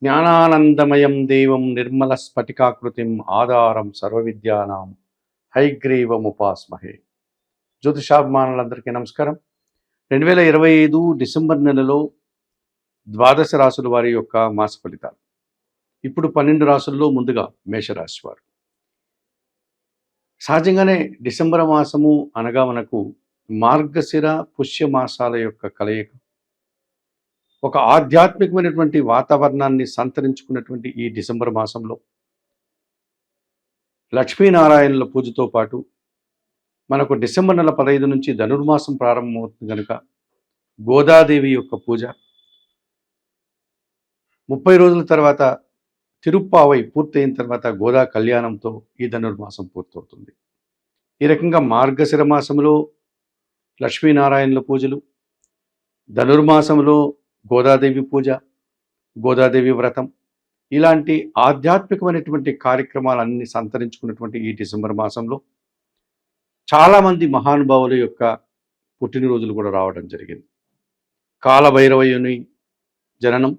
జ్ఞానానందమయం దేవం నిర్మల స్ఫటికాకృతిం ఆధారం సర్వవిద్యానాం హైగ్రీవముపాస్మహే. జ్యోతిషాభిమానులందరికీ నమస్కారం. 2025 డిసెంబర్ నెలలో ద్వాదశ రాసుల వారి యొక్క మాస ఫలితాలు. ఇప్పుడు 12 రాసుల్లో ముందుగా మేషరాశి వారు. సహజంగానే డిసెంబర్ మాసము అనగా మనకు మార్గశిర పుష్య మాసాల యొక్క కలయిక, ఒక ఆధ్యాత్మికమైనటువంటి వాతావరణాన్ని సంతరించుకున్నటువంటి ఈ డిసెంబర్ మాసంలో లక్ష్మీనారాయణుల పూజతో పాటు మనకు డిసెంబర్ నెల 15 నుంచి ధనుర్మాసం ప్రారంభమవుతుంది కనుక గోదాదేవి యొక్క పూజ, 30 రోజుల తర్వాత తిరుప్పావై పూర్తయిన తర్వాత గోదా కళ్యాణంతో ఈ ధనుర్మాసం పూర్తవుతుంది. ఈ రకంగా మార్గశిర మాసంలో లక్ష్మీనారాయణుల పూజలు, ధనుర్మాసంలో గోదాదేవి పూజ, గోదాదేవి వ్రతం, ఇలాంటి ఆధ్యాత్మికమైనటువంటి కార్యక్రమాలన్నీ సంతరించుకున్నటువంటి ఈ డిసెంబర్ మాసంలో చాలామంది మహానుభావుల యొక్క పుట్టినరోజులు కూడా రావడం జరిగింది. కాలభైరవయుని జననం,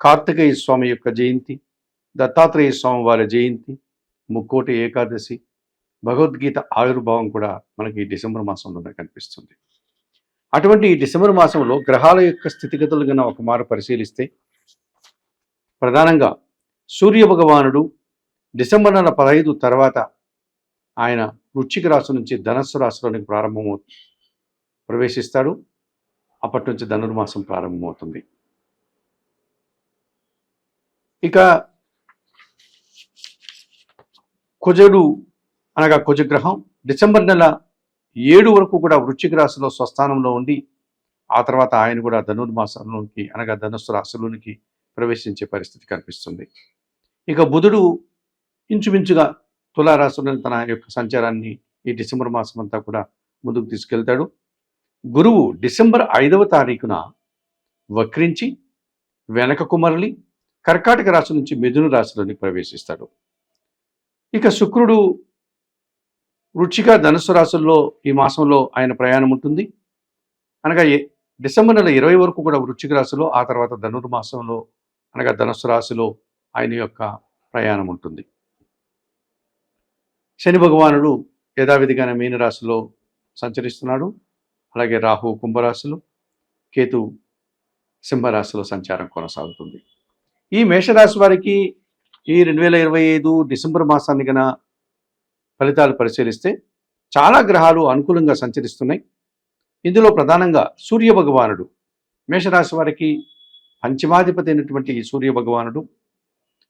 కార్తికేయ స్వామి యొక్క జయంతి, దత్తాత్రేయ స్వామి వారి జయంతి, ముక్కోటి ఏకాదశి, భగవద్గీత ఆవిర్భావం కూడా మనకి ఈ డిసెంబర్ మాసంలోనే కనిపిస్తుంది. అటువంటి ఈ డిసెంబర్ మాసంలో గ్రహాల యొక్క స్థితిగతులు కన్నా ఒక మారు పరిశీలిస్తే ప్రధానంగా సూర్య భగవానుడు డిసెంబర్ నెల 15 తర్వాత ఆయన వృశ్చిక రాశి నుంచి ధనస్సు రాశిలోనికి ప్రవేశిస్తాడు. అప్పటి నుంచి ధనుర్మాసం ప్రారంభమవుతుంది. ఇక కుజుడు అనగా కుజగ్రహం డిసెంబర్ నెల 7 వరకు కూడా వృశ్చిక రాశిలో స్వస్థానంలో ఉండి ఆ తర్వాత ఆయన కూడా ధనుర్మాసంలోనికి అనగా ధనుస్సు రాశిలోనికి ప్రవేశించే పరిస్థితి కనిపిస్తుంది. ఇక బుధుడు ఇంచుమించుగా తులారాశిలో తన యొక్క సంచారాన్ని ఈ డిసెంబర్ మాసం అంతా కూడా ముందుకు తీసుకెళ్తాడు. గురువు డిసెంబర్ 5వ తారీఖున వక్రించి వెనకకు మరలి కర్కాటక రాశి నుంచి మిథున రాశిలోనికి ప్రవేశిస్తాడు. ఇక శుక్రుడు వృశ్చిక ధనుస్సు రాశుల్లో ఈ మాసంలో ఆయన ప్రయాణం ఉంటుంది. అనగా డిసెంబర్ నెల 20 వరకు కూడా వృశ్చిక రాశిలో, ఆ తర్వాత ధనుర్మాసంలో అనగా ధనుస్సు రాశిలో ఆయన యొక్క ప్రయాణం ఉంటుంది. శని భగవానుడు యథావిధిగానే మీనరాశిలో సంచరిస్తున్నాడు. అలాగే రాహు కుంభరాశిలో, కేతు సింహరాశిలో సంచారం కొనసాగుతుంది. ఈ మేషరాశి వారికి ఈ 2025 డిసెంబర్ మాసాన్ని గన ఫలితాలు పరిశీలిస్తే చాలా గ్రహాలు అనుకూలంగా సంచరిస్తున్నాయి. ఇందులో ప్రధానంగా సూర్య భగవానుడు, మేషరాశి వారికి పంచమాధిపతి అయినటువంటి ఈ సూర్య భగవానుడు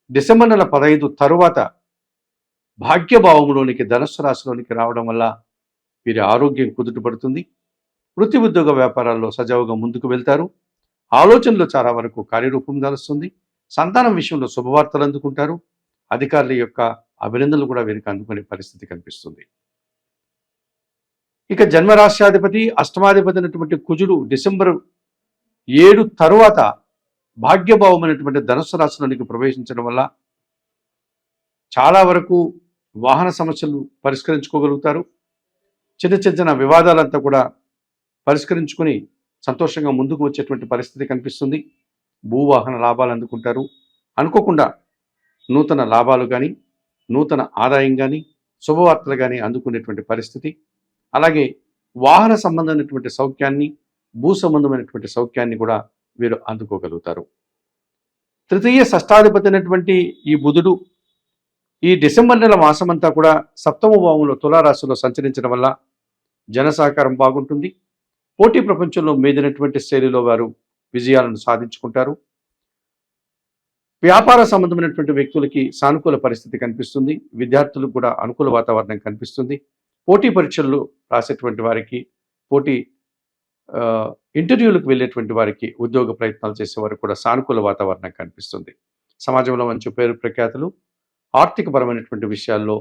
డిసెంబర్ నెల 15 తరువాత భాగ్యభావంలోనికి ధనుస్సు రాశిలోనికి రావడం వల్ల వీరి ఆరోగ్యం కుదుటపడుతుంది. వృత్తి ఉద్యోగ వ్యాపారాల్లో సజావుగా ముందుకు వెళ్తారు. ఆలోచనలు చాలా వరకు కార్యరూపం దాలుస్తుంది. సంతానం విషయంలో శుభవార్తలు అందుకుంటారు. అధికారుల యొక్క అభినందనలు కూడా వీరికి అందుకునే పరిస్థితి కనిపిస్తుంది. ఇక జన్మరాశ్యాధిపతి అష్టమాధిపతి అయినటువంటి కుజుడు డిసెంబర్ 7 తరువాత భాగ్యభావమైనటువంటి ధనుస్సు రాశిలోనికి ప్రవేశించడం వల్ల చాలా వరకు వాహన సమస్యలు పరిష్కరించుకోగలుగుతారు. చిన్న చిన్న వివాదాలంతా కూడా పరిష్కరించుకుని సంతోషంగా ముందుకు వచ్చేటువంటి పరిస్థితి కనిపిస్తుంది. భూవాహన లాభాలు అందుకుంటారు. అనుకోకుండా నూతన లాభాలు కానీ, నూతన ఆదాయం కానీ, శుభవార్తలు కానీ అందుకునేటువంటి పరిస్థితి. అలాగే వాహన సంబంధమైనటువంటి సౌఖ్యాన్ని, భూ సంబంధమైనటువంటి సౌఖ్యాన్ని కూడా వీరు అందుకోగలుగుతారు. తృతీయ షష్టాధిపతి అయినటువంటి ఈ బుధుడు ఈ డిసెంబర్ నెల మాసమంతా కూడా సప్తమ భావంలో తులారాశిలో సంచరించడం వల్ల జన సహకారం బాగుంటుంది. పోటీ ప్రపంచంలో మేదినటువంటి శైలిలో వారు విజయాలను సాధించుకుంటారు. వ్యాపార సంబంధమైనటువంటి వ్యక్తులకి సానుకూల పరిస్థితి కనిపిస్తుంది. విద్యార్థులకు కూడా అనుకూల వాతావరణం కనిపిస్తుంది. పోటీ పరీక్షలు రాసేటువంటి వారికి, పోటీ ఇంటర్వ్యూలకు వెళ్ళేటువంటి వారికి, ఉద్యోగ ప్రయత్నాలు చేసేవారికి కూడా సానుకూల వాతావరణం కనిపిస్తుంది. సమాజంలో మంచి పేరు ప్రఖ్యాతులు, ఆర్థికపరమైనటువంటి విషయాల్లో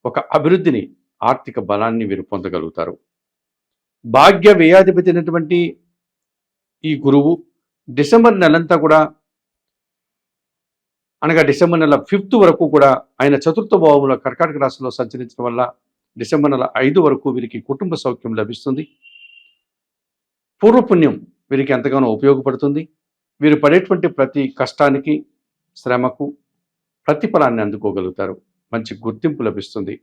ఒక అభివృద్ధిని, ఆర్థిక బలాన్ని వీరు పొందగలుగుతారు. భాగ్య వ్యయాధిపతి అయినటువంటి ఈ గురువు డిసెంబర్ నెలంతా కూడా అనగా డిసెంబర్ నెల 5 వరకు కూడా ఆయన చతుర్థ భావంలో కర్కాటక రాశిలో సంచరించడం వల్ల డిసెంబర్ నెల 5 వరకు వీరికి కుటుంబ సౌఖ్యం లభిస్తుంది. పూర్వపుణ్యం వీరికి ఎంతగానో ఉపయోగపడుతుంది. వీరు పడేటువంటి ప్రతి కష్టానికి, శ్రమకు ప్రతిఫలాన్ని అందుకోగలుగుతారు. మంచి గుర్తింపు లభిస్తుంది.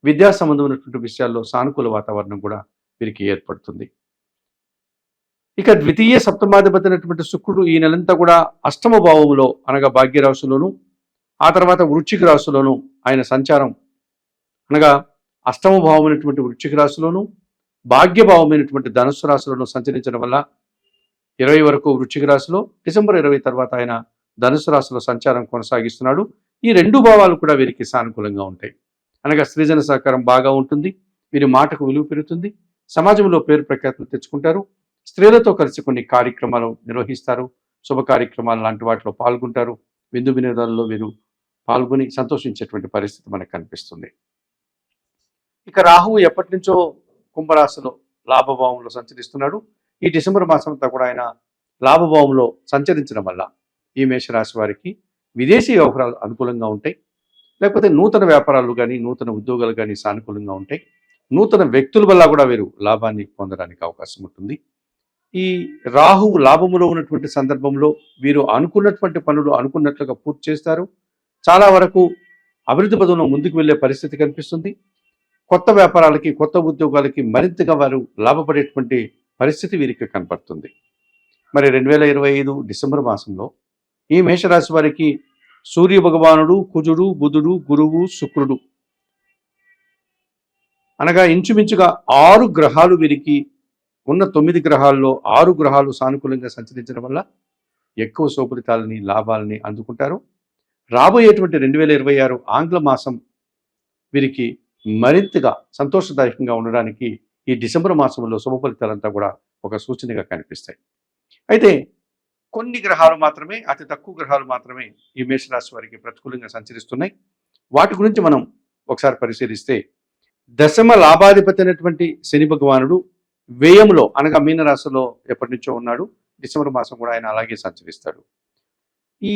విద్యా సంబంధమైనటువంటి విషయాల్లో సానుకూల వాతావరణం కూడా వీరికి ఏర్పడుతుంది. ఇక ద్వితీయ సప్తమాధిపతి అయినటువంటి శుక్రుడు ఈ నెలంతా కూడా అష్టమ భావములో అనగా భాగ్యరాశిలోను, ఆ తర్వాత వృశ్చిక రాశిలోను ఆయన సంచారం అనగా అష్టమ భావమైనటువంటి వృశ్చిక రాశిలోను, భాగ్యభావమైనటువంటి ధనుస్సు రాశిలోను సంచరించడం వల్ల 20 వరకు వృశ్చిక రాశిలో, డిసెంబర్ 20 తర్వాత ఆయన ధనుసు రాశిలో సంచారం కొనసాగిస్తున్నాడు. ఈ 2 భావాలు కూడా వీరికి సానుకూలంగా ఉంటాయి. అనగా సృజన సహకారం బాగా ఉంటుంది. వీరి మాటకు విలువ పెరుగుతుంది. సమాజంలో పేరు ప్రఖ్యాతులు తెచ్చుకుంటారు. స్త్రీలతో కలిసి కొన్ని కార్యక్రమాలు నిర్వహిస్తారు. శుభ కార్యక్రమాలు లాంటి వాటిలో పాల్గొంటారు. విందు వినోదాల్లో వీరు పాల్గొని సంతోషించేటువంటి పరిస్థితి మనకు కనిపిస్తుంది. ఇక రాహువు ఎప్పటి నుంచో కుంభరాశిలో లాభభావంలో సంచరిస్తున్నాడు. ఈ డిసెంబర్ మాసం అంతా కూడా ఆయన లాభభావంలో సంచరించడం వల్ల ఈ మేషరాశి వారికి విదేశీ వ్యవహారాలు అనుకూలంగా ఉంటాయి. లేకపోతే నూతన వ్యాపారాలు కానీ నూతన ఉద్యోగాలు కానీ సానుకూలంగా ఉంటాయి. నూతన వ్యక్తుల వల్ల కూడా వీరు లాభాన్ని పొందడానికి అవకాశం ఉంటుంది. ఈ రాహువు లాభములో ఉన్నటువంటి సందర్భంలో వీరు అనుకున్నటువంటి పనులు అనుకున్నట్లుగా పూర్తి చేస్తారు. చాలా వరకు అభివృద్ధి పదంలో ముందుకు వెళ్ళే పరిస్థితి కనిపిస్తుంది. కొత్త వ్యాపారాలకి కొత్త ఉద్యోగాలకి మరింతగా వారు లాభపడేటువంటి పరిస్థితి వీరికి కనపడుతుంది. మరి 2025 డిసెంబర్ మాసంలో ఈ మేషరాశి వారికి సూర్య భగవానుడు, కుజుడు, బుధుడు, గురువు, శుక్రుడు అనగా ఇంచుమించుగా 6 గ్రహాలు వీరికి ఉన్న 9 గ్రహాల్లో 6 గ్రహాలు సానుకూలంగా సంచరించడం వల్ల ఎక్కువ శోభరితాలని లాభాలని అందుకుంటారు. రాబోయేటువంటి 2026 ఆంగ్ల మాసం వీరికి మరింతగా సంతోషదాయకంగా ఉండడానికి ఈ డిసెంబర్ మాసంలో శుభ ఫలితాలంతా కూడా ఒక సూచనగా కనిపిస్తాయి. అయితే కొన్ని గ్రహాలు మాత్రమే, అతి తక్కువ గ్రహాలు మాత్రమే ఈ మేషరాశి వారికి ప్రతికూలంగా సంచరిస్తున్నాయి. వాటి గురించి మనం ఒకసారి పరిశీలిస్తే, దశమ లాభాధిపతి అయినటువంటి శని భగవానుడు వ్యయంలో అనగా మీనరాశిలో ఎప్పటి నుంచో ఉన్నాడు. డిసెంబర్ మాసం కూడా ఆయన అలాగే సంచరిస్తాడు. ఈ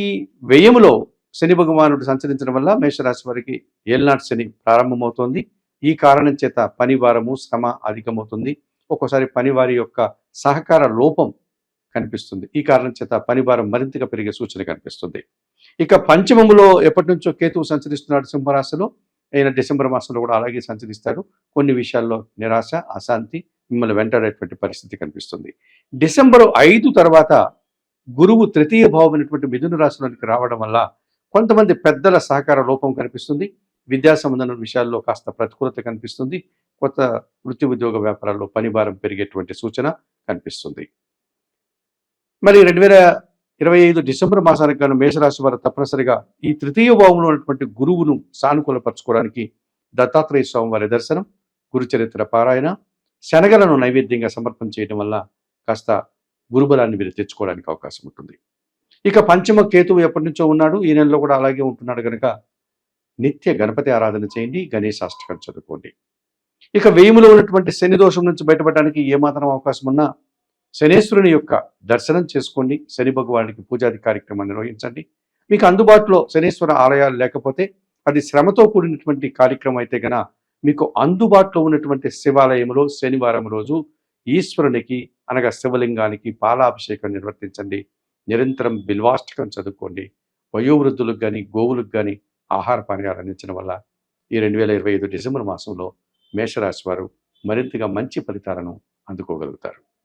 వ్యయములో శని భగవానుడు సంచరించడం వల్ల మేషరాశి వారికి ఏళ్నాటి శని ప్రారంభమవుతోంది. ఈ కారణం చేత పని భారము, శ్రమ అధికమవుతుంది. ఒక్కోసారి పనివారి యొక్క సహకార లోపం కనిపిస్తుంది. ఈ కారణం చేత పని భారం మరింతగా పెరిగే సూచన కనిపిస్తుంది. ఇక పంచమములో ఎప్పటి నుంచో కేతువు సంచరిస్తున్నాడు సింహరాశిలో. అయిన డిసెంబర్ మాసంలో కూడా అలాగే సంచరిస్తాడు. కొన్ని విషయాల్లో నిరాశ, అశాంతి మిమ్మల్ని వెంటాడేటువంటి పరిస్థితి కనిపిస్తుంది. డిసెంబర్ 5 తర్వాత గురువు తృతీయ భావమైనటువంటి మిథున రాశిలోనికి రావడం వల్ల కొంతమంది పెద్దల సహకార లోపం కనిపిస్తుంది. విద్యా సంబంధమైన విషయాల్లో కాస్త ప్రతికూలత కనిపిస్తుంది. కొత్త వృత్తి ఉద్యోగ వ్యాపారాల్లో పని భారం పెరిగేటువంటి సూచన కనిపిస్తుంది. మరి 2025 డిసెంబర్ మాసానికి గాను మేషరాశి వారు తప్పనిసరిగా ఈ తృతీయ భావంలో ఉన్నటువంటి గురువును సానుకూలపరచుకోవడానికి దత్తాత్రేయ స్వామి వారి దర్శనం, గురుచరిత్ర పారాయణ, శనగలను నైవేద్యంగా సమర్పణ చేయడం వల్ల కాస్త గురుబలాన్ని వీరు తెచ్చుకోవడానికి అవకాశం ఉంటుంది. ఇక పంచమ కేతువు ఎప్పటి నుంచో ఉన్నాడు. ఈ నెలలో కూడా అలాగే ఉంటున్నాడు కనుక నిత్య గణపతి ఆరాధన చేయండి, గణేశాష్టకం చదువుకోండి. ఇక వ్యయములో ఉన్నటువంటి శని దోషం నుంచి బయటపడడానికి ఏమాత్రం అవకాశం ఉన్నా శనేశ్వరుని యొక్క దర్శనం చేసుకోండి. శని భగవానికి పూజాది కార్యక్రమాన్ని నిర్వహించండి. మీకు అందుబాటులో శనేశ్వర ఆలయాలు లేకపోతే అది శ్రమతో కూడినటువంటి కార్యక్రమం అయితే గన మీకు అందుబాటులో ఉన్నటువంటి శివాలయంలో శనివారం రోజు ఈశ్వరునికి అనగా శివలింగానికి పాలాభిషేకం నిర్వర్తించండి. నిరంతరం బిల్వాష్టకం చదువుకోండి. వయోవృద్ధులకు కానీ గోవులకు కానీ ఆహార పానీయాలు అందించడం వల్ల ఈ 2025 డిసెంబర్ మాసంలో మేషరాశి వారు మరింతగా మంచి ఫలితాలను అందుకోగలుగుతారు.